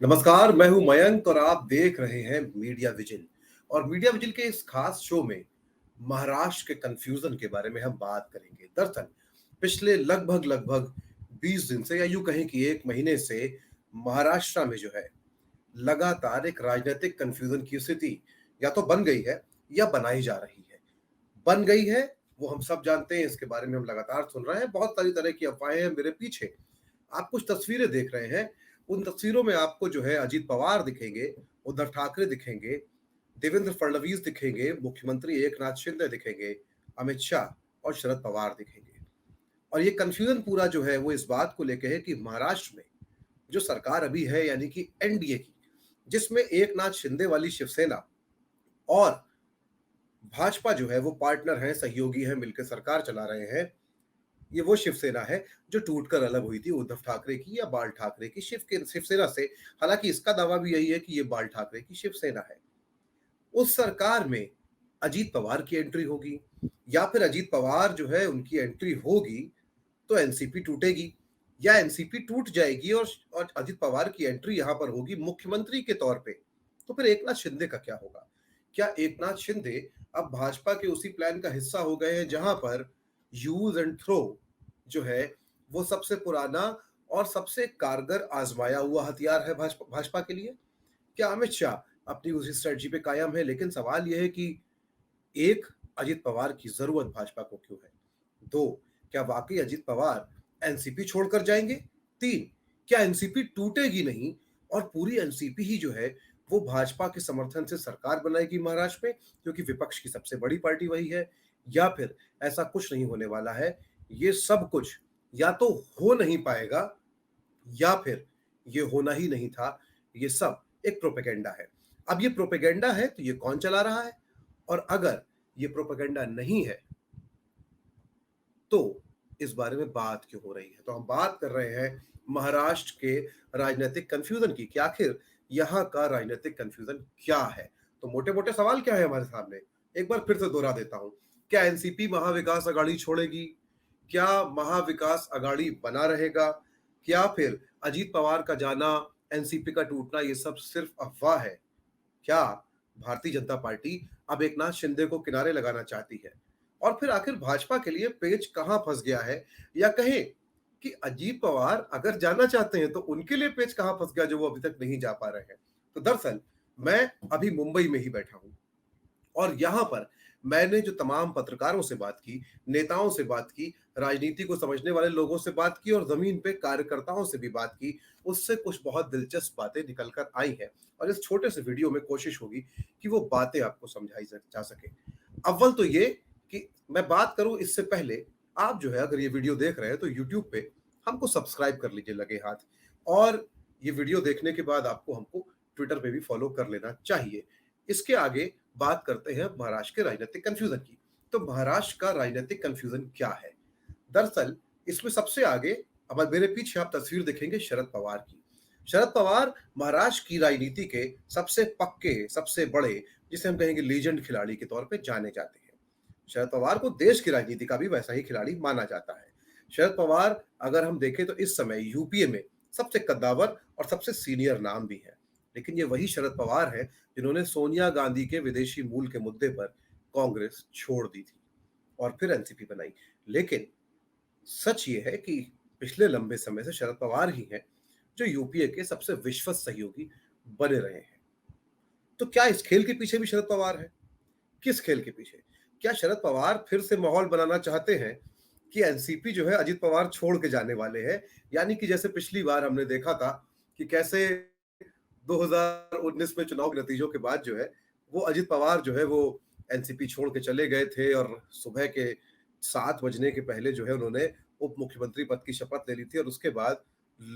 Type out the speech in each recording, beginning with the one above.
नमस्कार, मैं हूं मयंक और आप देख रहे हैं मीडिया विजिल। और मीडिया विजिल के इस खास शो में महाराष्ट्र के कंफ्यूजन के बारे में हम बात करेंगे। दरअसल पिछले लगभग 20 दिन से या यूं कहें कि 1 महीने से महाराष्ट्र में जो है लगातार एक राजनीतिक कंफ्यूजन की स्थिति या तो बन गई है या बनाई जा रही है। बन गई है वो हम सब जानते हैं, इसके बारे में हम लगातार सुन रहे हैं। बहुत सारी तरह की अफवाहें हैं मेरे पीछे। आप कुछ तस्वीरें देख रहे हैं, उन तस्वीरों में आपको जो है अजीत पवार दिखेंगे, उद्धव ठाकरे दिखेंगे, देवेंद्र फडणवीस दिखेंगे, मुख्यमंत्री एकनाथ शिंदे दिखेंगे, अमित शाह और शरद पवार दिखेंगे। और ये कन्फ्यूजन पूरा जो है वो इस बात को लेके है कि महाराष्ट्र में जो सरकार अभी है यानी कि एनडीए की, जिसमें एकनाथ शिंदे वाली शिवसेना और भाजपा जो है वो पार्टनर हैं, सहयोगी हैं, मिलकर सरकार चला रहे हैं। ये वो शिवसेना है जो टूटकर अलग हुई थी उद्धव ठाकरे की या बाल ठाकरे की शिवसेना से। हालांकि इसका दावा भी यही है कि ये बाल ठाकरे की शिवसेना है। उस सरकार में अजीत पवार की एंट्री होगी या फिर अजीत पवार जो है उनकी एंट्री होगी तो एनसीपी टूटेगी, या एनसीपी टूट जाएगी और अजीत पवार की एंट्री यहां पर होगी मुख्यमंत्री के तौर पे। तो फिर एकनाथ शिंदे का क्या होगा? क्या एकनाथ शिंदे अब भाजपा के उसी प्लान का हिस्सा हो गए हैं जहां पर यूज एंड थ्रो जो है वो सबसे पुराना और सबसे कारगर आजमाया हुआ हथियार है भाजपा भाजपा के लिए? क्या अमित शाह अपनी उसी स्ट्रेटजी पे कायम है? लेकिन सवाल यह है कि एक, अजित पवार की जरूरत भाजपा को क्यों है? दो, क्या वाकई अजित पवार एनसीपी छोड़कर जाएंगे? तीन, क्या एनसीपी टूटेगी नहीं और पूरी एनसीपी ही जो है वो भाजपा के समर्थन से सरकार बनाएगी महाराष्ट्र में, क्योंकि विपक्ष की सबसे बड़ी पार्टी वही है? या फिर ऐसा कुछ नहीं होने वाला है, ये सब कुछ या तो हो नहीं पाएगा या फिर ये होना ही नहीं था, ये सब एक प्रोपेगेंडा है। अब ये प्रोपेगेंडा है तो ये कौन चला रहा है? और अगर ये प्रोपेगेंडा नहीं है तो इस बारे में बात क्यों हो रही है? तो हम बात कर रहे हैं महाराष्ट्र के राजनीतिक कंफ्यूजन की कि आखिर यहाँ का राजनीतिक कंफ्यूजन क्या है। तो मोटे मोटे सवाल क्या है हमारे सामने, एक बार फिर से दोहरा देता हूं। क्या एनसीपी महाविकास अघाड़ी छोड़ेगी? क्या महाविकास अघाड़ी बना रहेगा? क्या फिर अजीत पवार का जाना, एनसीपी का टूटना ये सब सिर्फ अफवाह है? क्या भारतीय जनता पार्टी अब एकनाथ शिंदे को किनारे लगाना चाहती है? और फिर आखिर भाजपा के लिए पेच कहां फंस गया है? या कहें कि अजीत पवार अगर जाना चाहते हैं तो उनके लिए पेच कहां फंस गया जो वो अभी तक नहीं जा पा रहे हैं? तो दरअसल मैं अभी मुंबई में ही बैठा हूं और यहां पर मैंने जो तमाम पत्रकारों से बात की, नेताओं से बात की, राजनीति को समझने वाले लोगों से बात की और जमीन पे कार्यकर्ताओं से भी बात की, उससे कुछ बहुत दिलचस्प बातें निकल कर आई हैं। और इस छोटे से वीडियो में कोशिश होगी कि वो बातें आपको समझाई जा सके। अव्वल तो ये कि मैं बात करूं इससे पहले, आप जो है अगर ये वीडियो देख रहे हैं तो यूट्यूब पे हमको सब्सक्राइब कर लीजिए लगे हाथ। और ये वीडियो देखने के बाद आपको हमको ट्विटर पे भी फॉलो कर लेना चाहिए। इसके आगे बात करते हैं महाराष्ट्र के राजनीतिक कंफ्यूजन की। तो महाराष्ट्र का राजनीतिक कंफ्यूजन क्या है? दरअसल इसमें सबसे आगे, अब मेरे पीछे आप तस्वीर देखेंगे शरद पवार की। शरद पवार महाराष्ट्र की राजनीति के सबसे पक्के, सबसे बड़े, जिसे हम कहेंगे लीजेंड खिलाड़ी के तौर पे जाने जाते हैं। शरद पवार को देश की राजनीति का भी वैसा ही खिलाड़ी माना जाता है। शरद पवार अगर हम देखें तो इस समय यूपीए में सबसे कद्दावर और सबसे सीनियर नाम भी है। लेकिन ये वही शरद पवार है जिन्होंने सोनिया गांधी के विदेशी मूल के मुद्दे पर कांग्रेस छोड़ दी थी और फिर एनसीपी बनाई। लेकिन सच ये है कि पिछले लंबे समय से शरद पवार ही हैं जो यूपीए के सबसे विश्वस्त सहयोगी बने रहे हैं। तो क्या इस खेल के पीछे भी शरद पवार है? किस खेल के पीछे? क्या शरद पवार फिर से माहौल बनाना चाहते हैं कि एनसीपी जो है अजित पवार छोड़ के जाने वाले हैं? यानी कि जैसे पिछली बार हमने देखा था कि कैसे 2019 में चुनाव के नतीजों के बाद जो है वो अजित पवार जो है वो एनसीपी छोड़ के चले गए थे और सुबह के 7 बजने के पहले जो है उन्होंने उप मुख्यमंत्री पद की शपथ ले ली थी और उसके बाद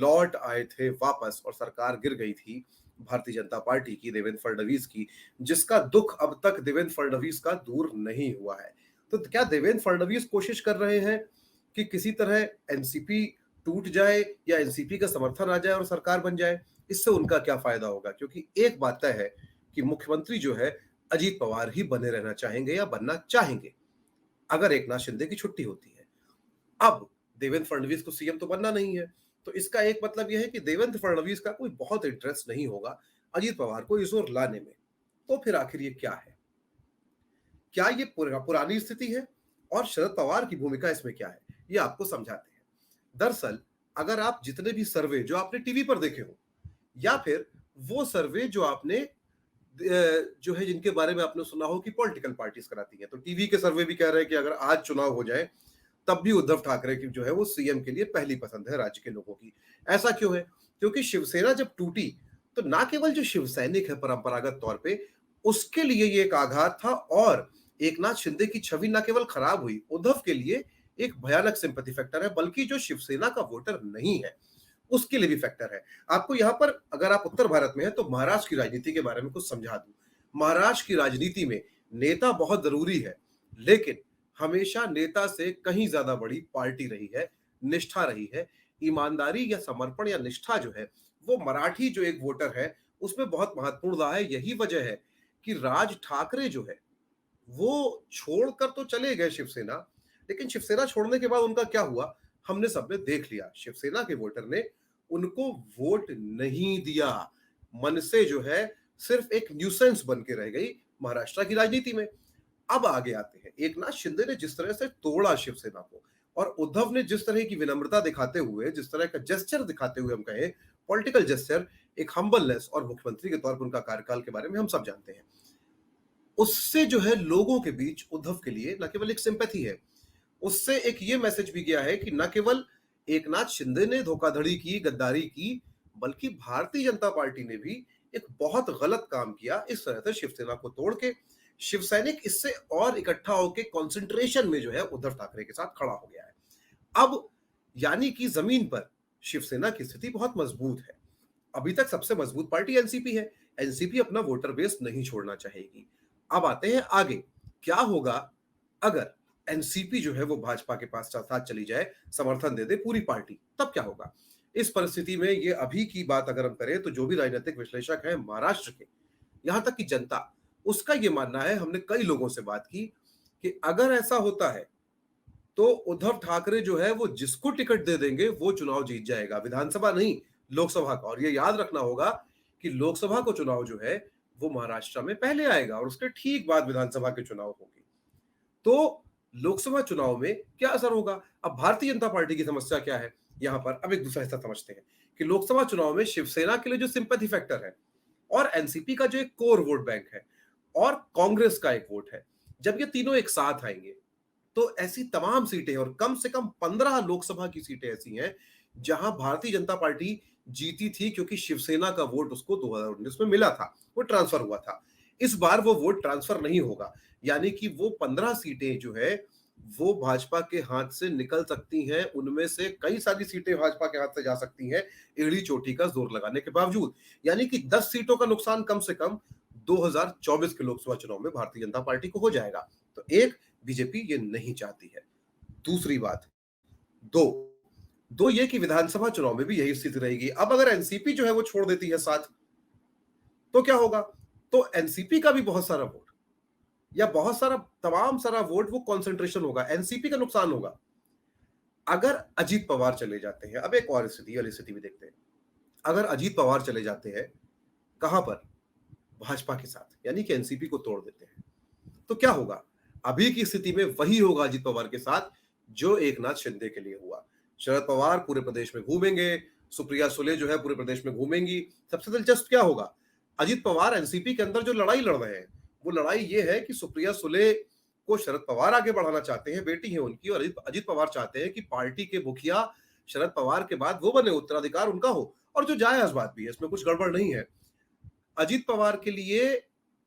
लौट आए थे वापस और सरकार गिर गई थी भारतीय जनता पार्टी की, देवेंद्र फडणवीस की, जिसका दुख अब तक देवेंद्र फडणवीस का दूर नहीं हुआ है। तो क्या देवेंद्र फडणवीस कोशिश कर रहे हैं कि किसी तरह एनसीपी टूट जाए या एनसीपी का समर्थन आ जाए और सरकार बन जाए? इससे उनका क्या फायदा होगा? क्योंकि एक बात तय है कि मुख्यमंत्री जो है अजीत पवार ही बने रहना चाहेंगे या बनना चाहेंगे अगर एकनाथ शिंदे की छुट्टी होती है। अब देवेंद्र फडणवीस को सीएम तो बनना नहीं है, तो इसका एक मतलब यह है कि देवेंद्र फडणवीस का कोई बहुत इंटरेस्ट नहीं होगा अजीत पवार को इस ओर लाने में। तो फिर आखिर ये क्या है? क्या ये पुरानी स्थिति है? और शरद पवार की भूमिका इसमें क्या है? ये आपको समझाते हैं। दरअसल अगर आप जितने भी सर्वे जो आपने टीवी पर देखे हो या फिर वो सर्वे जो आपने जो है जिनके बारे में आपने सुना हो कि पॉलिटिकल पार्टीज कराती हैं, तो टीवी के सर्वे भी कह रहे हैं कि अगर आज चुनाव हो जाए तब भी उद्धव ठाकरे की जो है वो सीएम के लिए पहली पसंद है राज्य के लोगों की। ऐसा क्यों है? क्योंकि शिवसेना जब टूटी तो ना केवल जो शिव सैनिक है परंपरागत तौर पे उसके लिए ये एक आघात था, और एकनाथ शिंदे की छवि ना केवल खराब हुई, उद्धव के लिए एक भयानक सिंपैथी फैक्टर है, बल्कि जो शिवसेना का वोटर नहीं है उसके लिए भी फैक्टर है। आपको यहाँ पर अगर आप उत्तर भारत में हैं तो महाराष्ट्र की राजनीति के बारे में कुछ समझा दूं। महाराष्ट्र की राजनीति में नेता बहुत जरूरी है, लेकिन हमेशा नेता से कहीं ज्यादा बड़ी पार्टी रही है, निष्ठा रही है। ईमानदारी या समर्पण या निष्ठा जो है वो मराठी जो एक वोटर है उसमें बहुत महत्वपूर्ण रहा है। यही वजह है कि राज ठाकरे जो है वो छोड़कर तो चले गए शिवसेना, लेकिन शिवसेना छोड़ने के बाद उनका क्या हुआ हमने सबने देख लिया। शिवसेना के वोटर ने उनको वोट नहीं दिया। मनसे जो है सिर्फ एक न्यूसेंस बन के रह गई महाराष्ट्र की राजनीति में। अब आगे आते हैं, एकनाथ शिंदे ने जिस तरह से तोड़ा शिवसेना को और उद्धव ने जिस तरह की विनम्रता दिखाते हुए, जिस तरह का जेस्चर दिखाते हुए हम कहें पॉलिटिकल जेस्चर, एक हम्बलनेस, और मुख्यमंत्री के तौर पर उनका कार्यकाल के बारे में हम सब जानते हैं, उससे जो है लोगों के बीच उद्धव के लिए न केवल एक सिंपैथी है, उससे एक ये मैसेज भी गया है कि न केवल एकनाथ शिंदे ने धोखाधड़ी की, गद्दारी की, बल्कि भारतीय जनता पार्टी ने भी एक बहुत गलत काम किया इस तरह से शिवसेना को तोड़ के। शिवसैनिक इससे और इकट्ठा होकर कंसंट्रेशन में जो है उद्धव ठाकरे के साथ खड़ा हो गया है। अब यानी कि जमीन पर शिवसेना की स्थिति बहुत मजबूत है। अभी तक सबसे मजबूत पार्टी एनसीपी है। एनसीपी अपना वोटर बेस नहीं छोड़ना चाहेगी। अब आते हैं आगे, क्या होगा अगर एनसीपी जो है वो भाजपा के पास साथ चली जाए, समर्थन दे दे पूरी पार्टी, तब क्या होगा? इस परिस्थिति में ये अभी की बात अगर हम करें तो जो भी राजनीतिक विश्लेषक हैं महाराष्ट्र के, यहां तक कि जनता, उसका ये मानना है, हमने कई लोगों से बात की, कि अगर ऐसा होता है तो उद्धव ठाकरे जो है वो जिसको टिकट दे देंगे वो चुनाव जीत जाएगा, विधानसभा नहीं, लोकसभा का। और ये याद रखना होगा कि लोकसभा को चुनाव जो है वो महाराष्ट्र में पहले आएगा और उसके ठीक बाद विधानसभा के चुनाव होंगे। तो लोकसभा चुनाव में क्या असर होगा? अब भारतीय जनता पार्टी की समस्या क्या है यहां पर, अब एक दूसरा हिस्सा समझते हैं कि लोकसभा चुनाव में शिवसेना के लिए जो सिंपैथी फैक्टर है और एनसीपी का जो एक कोर वोट बैंक है और कांग्रेस का एक वोट है, जब ये तीनों एक साथ आएंगे तो ऐसी तमाम सीटें, और कम से कम 15 लोकसभा की सीटें ऐसी हैं जहां भारतीय जनता पार्टी जीती थी क्योंकि शिवसेना का वोट उसको 2019 में मिला था, वो ट्रांसफर हुआ था। इस बार वो वोट ट्रांसफर नहीं होगा, यानी कि वो 15 सीटें जो है वो भाजपा के हाथ से निकल सकती हैं। उनमें से कई सारी सीटें भाजपा के हाथ से जा सकती हैं एड़ी चोटी का जोर लगाने के बावजूद, यानी कि 10 सीटों का नुकसान कम से कम 2024 के लोकसभा चुनाव में भारतीय जनता पार्टी को हो जाएगा। तो एक, बीजेपी ये नहीं चाहती है। दूसरी बात, दो दो ये कि विधानसभा चुनाव में भी यही स्थिति रहेगी। अब अगर एनसीपी जो है वो छोड़ देती है साथ, तो क्या होगा? तो एनसीपी का भी बहुत सारा वोट या बहुत सारा तमाम सारा वोट वो कंसंट्रेशन होगा, एनसीपी का नुकसान होगा। अगर अजीत पवार चले जाते हैं, अब एक और स्थिति वाली स्थिति भी देखते हैं, अगर अजीत पवार चले जाते हैं कहां पर? भाजपा के साथ, यानी कि एनसीपी को तोड़ देते हैं, तो क्या होगा? अभी की स्थिति में वही होगा अजीत पवार के साथ जो एकनाथ शिंदे के लिए हुआ। शरद पवार पूरे प्रदेश में घूमेंगे, सुप्रिया सुले जो है पूरे प्रदेश में घूमेंगी। सबसे दिलचस्प क्या होगा? अजीत पवार एनसीपी के अंदर जो लड़ाई लड़ रहे हैं वो लड़ाई ये है कि सुप्रिया सुले को शरद पवार आगे बढ़ाना चाहते हैं, बेटी है उनकी, और अजीत पवार चाहते हैं कि पार्टी के मुखिया शरद पवार के बाद वो बने, उत्तराधिकार उनका हो, और जो जायज बात भी है, इसमें कुछ गड़बड़ नहीं है। अजीत पवार के लिए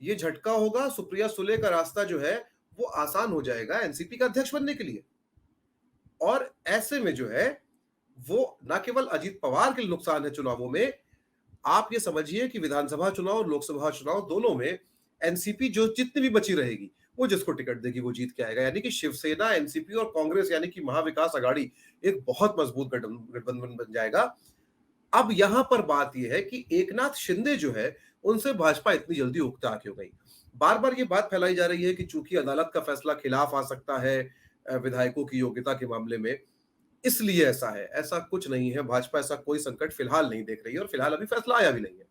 ये झटका होगा, सुप्रिया सुले का रास्ता जो है वो आसान हो जाएगा एनसीपी का अध्यक्ष बनने के लिए। और ऐसे में जो है वो ना केवल अजीत पवार के लिए नुकसान है चुनावों में, आप ये समझिए कि विधानसभा चुनाव और लोकसभा चुनाव दोनों में एनसीपी जो जितनी भी बची रहेगी वो जिसको टिकट देगी वो जीत के आएगा, यानी कि शिवसेना, एनसीपी और कांग्रेस यानी कि महाविकास आघाड़ी एक बहुत मजबूत गठबंधन बन जाएगा। अब यहां पर बात यह है कि एकनाथ शिंदे जो है उनसे भाजपा इतनी जल्दी उकता क्यों गई? बार बार ये बात फैलाई जा रही है कि चूंकि अदालत का फैसला खिलाफ आ सकता है विधायकों की योग्यता के मामले में, इसलिए ऐसा है, ऐसा कुछ नहीं है। भाजपा ऐसा कोई संकट फिलहाल नहीं देख रही है और फिलहाल अभी फैसला आया भी नहीं है।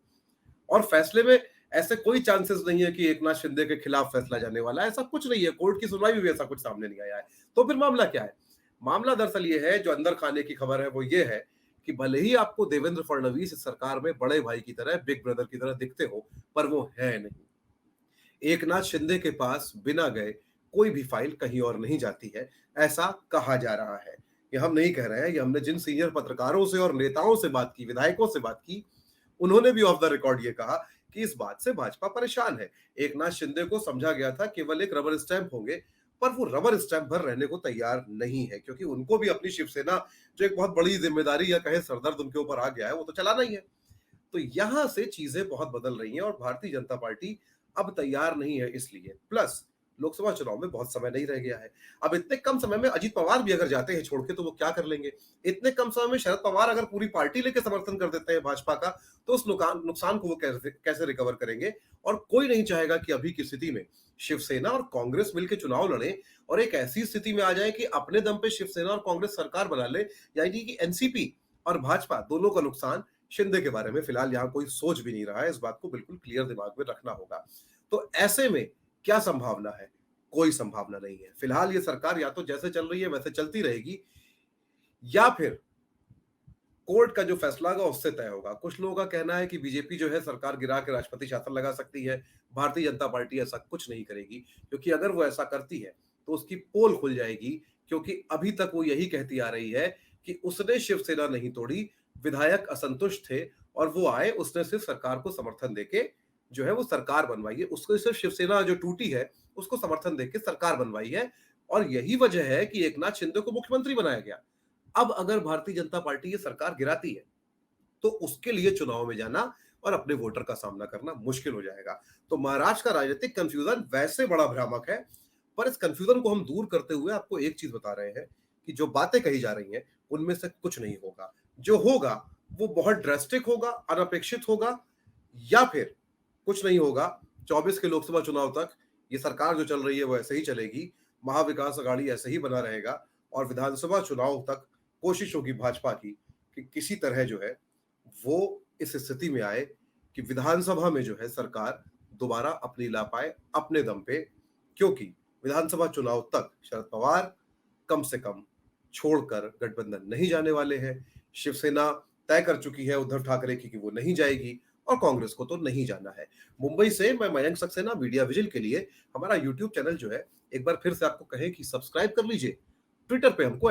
और फैसले में ऐसे कोई चांसेस नहीं है कि एकनाथ शिंदे के खिलाफ फैसला जाने वाला है, ऐसा कुछ नहीं है। कोर्ट की सुनवाई में भी ऐसा कुछ सामने नहीं आया है। तो फिर मामला क्या है? मामला दरअसल ये है, जो अंदर खाने की खबर है वो ये है कि भले ही आपको देवेंद्र फडणवीस इस सरकार में बड़े भाई की तरह, बिग ब्रदर की तरह दिखते हो, पर वो है नहीं। एकनाथ शिंदे के पास बिना गए कोई भी फाइल कहीं और नहीं जाती है, ऐसा कहा जा रहा है। ये हम नहीं कह रहे हैं, ये हमने जिन सीनियर पत्रकारों से और नेताओं से बात की, विधायकों से बात की, उन्होंने भी ऑफ द रिकॉर्ड ये कहा कि इस बात से भाजपा परेशान है। एकनाथ शिंदे को समझा गया था केवल एक रबर स्टैंप होंगे, पर वो रबर स्टैंप भर रहने को तैयार नहीं है, क्योंकि उनको भी अपनी शिवसेना, जो एक बहुत बड़ी जिम्मेदारी या कहे सरदर्द उनके ऊपर आ गया है, वो तो चलाना ही है। तो यहां से चीजें बहुत बदल रही हैं और भारतीय जनता पार्टी अब तैयार नहीं है। इसलिए प्लस लोकसभा चुनाव में बहुत समय नहीं रह गया है। अब इतने कम समय में अजीत पवार भी अगर जाते हैं छोड़ के, तो वो क्या कर लेंगे? इतने कम समय में शरद पवार अगर पूरी पार्टी लेके समर्थन कर देते हैं भाजपा का, तो उस नुकसान को वो कैसे कैसे रिकवर करेंगे? और कोई नहीं चाहेगा कि अभी की स्थिति में शिवसेना और कांग्रेस मिलकर चुनाव लड़े और एक ऐसी स्थिति में आ जाए कि अपने दम पे शिवसेना और कांग्रेस सरकार बना ले, यानी कि एनसीपी और भाजपा दोनों का नुकसान। शिंदे के बारे में फिलहाल यहाँ कोई सोच भी नहीं रहा है, इस बात को बिल्कुल क्लियर दिमाग में रखना होगा। तो ऐसे में क्या संभावना है? कोई संभावना नहीं है। फिलहाल ये सरकार या तो जैसे चल रही है वैसे चलती रहेगी, या फिर कोर्ट का जो फैसला होगा उससे तय होगा। कुछ लोगों का कहना है कि बीजेपी जो है सरकार गिरा के राष्ट्रपति शासन लगा सकती है। भारतीय जनता पार्टी ऐसा कुछ नहीं करेगी, क्योंकि अगर वो ऐसा करती है तो उसकी पोल खुल जाएगी। क्योंकि अभी तक वो यही कहती आ रही है कि उसने शिवसेना नहीं तोड़ी, विधायक असंतुष्ट थे और वो आए, उसने सिर्फ सरकार को समर्थन देके जो है वो सरकार बनवाई है। उसको सिर्फ शिवसेना जो टूटी है उसको समर्थन देके सरकार बनवाई है, और यही वजह है कि एकनाथ शिंदे को मुख्यमंत्री बनाया गया। अब अगर भारतीय जनता पार्टी ये सरकार गिराती है, तो उसके लिए चुनाव में जाना और अपने वोटर का सामना करना मुश्किल हो जाएगा। तो महाराष्ट्र का राजनीतिक कंफ्यूजन वैसे बड़ा भ्रामक है, पर इस कंफ्यूजन को हम दूर करते हुए आपको एक चीज बता रहे हैं कि जो बातें कही जा रही हैं उनमें से कुछ नहीं होगा। जो होगा वो बहुत ड्रास्टिक होगा, अनपेक्षित होगा, या फिर कुछ नहीं होगा। 24 के लोकसभा चुनाव तक ये सरकार जो चल रही है वो ऐसे ही चलेगी, महाविकास अघाड़ी ऐसे ही बना रहेगा, और विधानसभा चुनाव तक कोशिश होगी भाजपा की कि किसी तरह जो है वो इस स्थिति में आए कि विधानसभा में जो है सरकार दोबारा अपनी ला पाए अपने दम पे। क्योंकि विधानसभा चुनाव तक शरद पवार कम से कम छोड़कर गठबंधन नहीं जाने वाले हैं। शिवसेना तय कर चुकी है उद्धव ठाकरे की कि वो नहीं जाएगी, और कांग्रेस को तो नहीं जाना है। मुंबई से मैं मयंक सक्सेना, मीडिया विजिल के लिए। हमारा यूट्यूब चैनल जो है, एक बार फिर से आपको कहें कि सब्सक्राइब कर लीजिए। ट्विटर पे हमको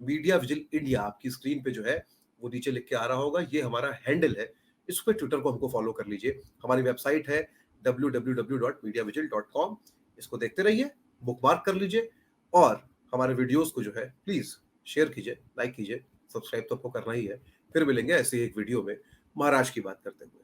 @मीडिया विजिल इंडिया, आपकी स्क्रीन पे जो है वो नीचे लिख के आ रहा होगा, ये हमारा हैंडल है। इस पे ट्विटर को हमको फॉलो कर लीजिए। हमारी वेबसाइट है www.mediavigil.com। इसको देखते रहिए, बुकमार्क कर लीजिए, और हमारे वीडियोस को जो है प्लीज शेयर कीजिए, लाइक कीजिए। सब्सक्राइब तो आपको करना ही है। फिर मिलेंगे ऐसे ही एक वीडियो में महाराष्ट्र की बात करते हुए।